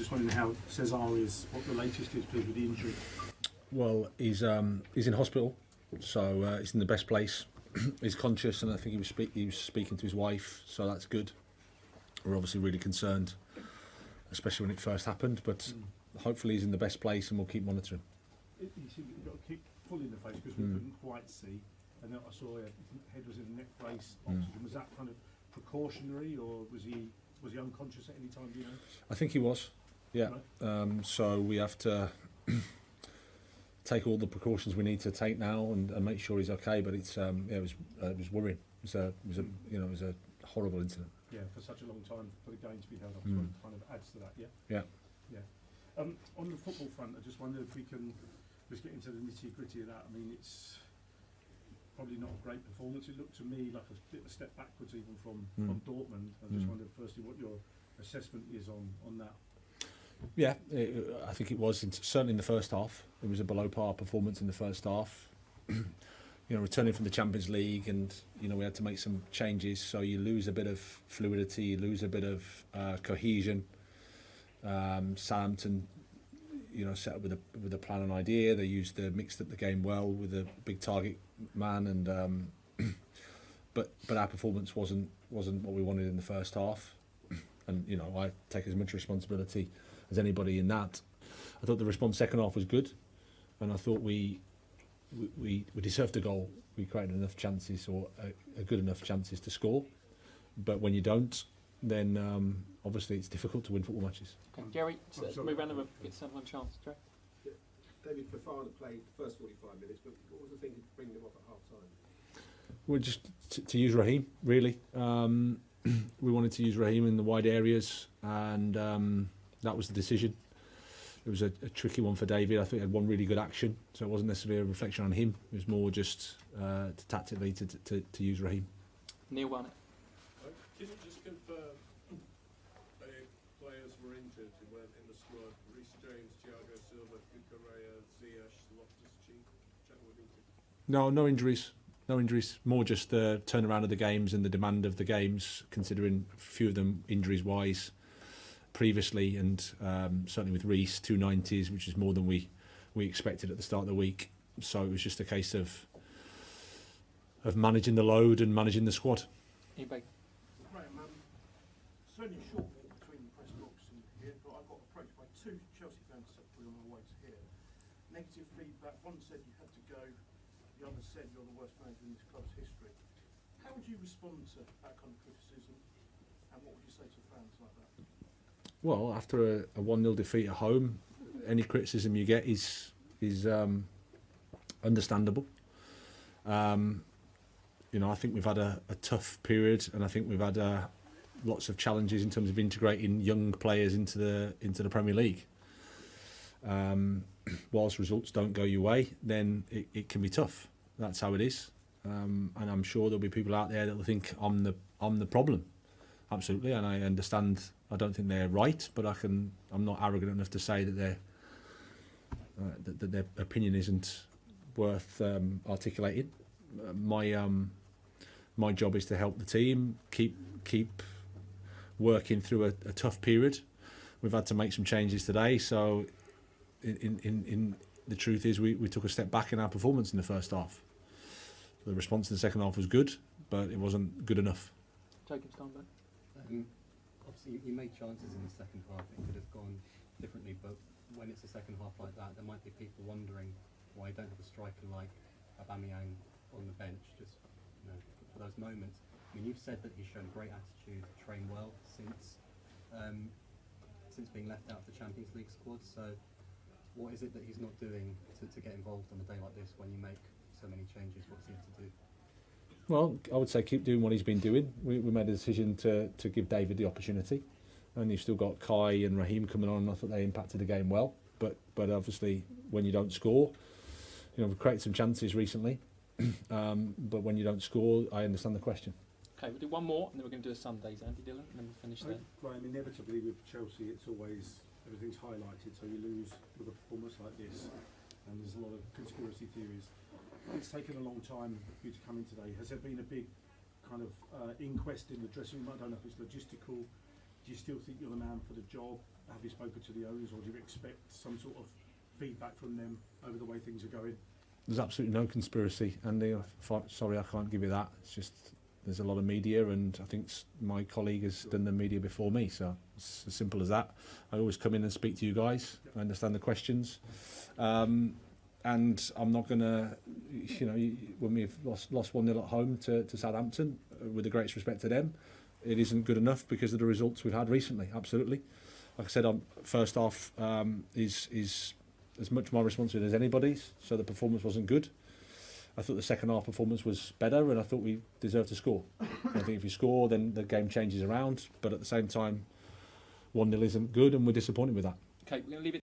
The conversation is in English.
just wondering how Cesar is, what the latest is, please, with the injury. Well, he's in hospital, so he's in the best place. He's conscious, and I think he was speaking to his wife, so that's good. We're obviously really concerned, especially when it first happened, but hopefully he's in the best place, and we'll keep monitoring. He got a kick full in the face because we couldn't quite see, and then I saw his head was in a neck brace, oxygen. Was that kind of precautionary, or was he unconscious at any time? Do you know? I think he was. Yeah. Right. So we have to take all the precautions we need to take now and make sure he's okay. But it's it was worrying. It was a horrible incident. Yeah, for such a long time for the game to be held up, so it kind of adds to that. Yeah. On the football front, I just wonder if we can just get into the nitty gritty of that. I mean, it's probably not a great performance. It looked to me like a bit of a step backwards even from Dortmund. I just wondered firstly what your assessment is on that. Yeah, I think it was certainly in the first half. It was a below par performance in the first half. Returning from the Champions League, and we had to make some changes, so you lose a bit of fluidity, you lose a bit of cohesion. Southampton, set up with a plan and idea. They mixed up the game well with a big target man, and but our performance wasn't what we wanted in the first half. And I take as much responsibility as anybody in that. I thought the response second half was good, and I thought we deserved a goal. We created enough chances, or a good enough chances to score. But when you don't, then obviously it's difficult to win football matches. Okay, Jerry, move around and get one chance. Jerry. Yeah. David Fofana played the first 45 minutes, but what was the thinking to bring him off at half time? Well, just to use Raheem, really. We wanted to use Raheem in the wide areas, and that was the decision. It was a tricky one for David. I think he had one really good action, so it wasn't necessarily a reflection on him. It was more just tactically to use Raheem. Neil Warnock. Can you just confirm players were injured who weren't in the squad? Reece James, Thiago Silva, Cucurella, Ziyech, Loftus-Cheek, Jack Woodington? No injuries. No injuries. More just the turnaround of the games and the demand of the games, considering a few of them injuries-wise previously, and certainly with Reece, 2 90s, which is more than we expected at the start of the week. So it was just a case of managing the load and managing the squad. Anybody? It's only a short walk between the press box and here, but I got approached by 2 Chelsea fans separately on my way to here. Negative feedback. One said you had to go, the other said you're the worst manager in this club's history. How would you respond to that kind of criticism, and what would you say to fans like that? Well, after a 1-0 defeat at home, any criticism you get is understandable. I think we've had a tough period, and I think we've had lots of challenges in terms of integrating young players into the Premier League. Whilst results don't go your way, then it can be tough. That's how it is, and I'm sure there'll be people out there that will think I'm the problem. Absolutely, and I understand. I don't think they're right, but I'm not arrogant enough to say that their opinion isn't worth articulating. My job is to help the team keep working through a tough period. We've had to make some changes today, so in the truth is we took a step back in our performance in the first half. The response in the second half was good, but it wasn't good enough. Jacob Steinberg. Obviously, you made chances in the second half. It could have gone differently, but when it's a second half like that, there might be people wondering why you don't have a striker like Aubameyang on the bench, just for those moments. I mean, you've said that he's shown great attitude, trained well since being left out of the Champions League squad. So, what is it that he's not doing to get involved on a day like this when you make so many changes? What's he have to do? Well, I would say keep doing what he's been doing. We made a decision to give David the opportunity, and you've still got Kai and Raheem coming on. I thought they impacted the game well, but obviously when you don't score, we've created some chances recently, but when you don't score, I understand the question. Okay, we'll do one more, and then we're going to do a Sundays, Andy Dillon, and then we'll finish there. Graham, inevitably with Chelsea, it's always everything's highlighted, so you lose with a performance like this, and there's a lot of conspiracy theories. It's taken a long time for you to come in today. Has there been a big kind of inquest in the dressing room? I don't know if it's logistical, do you still think you're the man for the job? Have you spoken to the owners, or do you expect some sort of feedback from them over the way things are going? There's absolutely no conspiracy, Andy. Sorry, I can't give you that. It's just there's a lot of media, and I think my colleague has done the media before me, so it's as simple as that. I always come in and speak to you guys. I understand the questions, and I'm not going to, when we've lost 1-0 at home to Southampton, with the greatest respect to them, it isn't good enough because of the results we've had recently. Absolutely, like I said, first half is as much my responsibility as anybody's. So the performance wasn't good. I thought the second half performance was better, and I thought we deserved to score. I think if you score, then the game changes around. But at the same time, 1-0 isn't good, and we're disappointed with that. Okay, we're going to leave it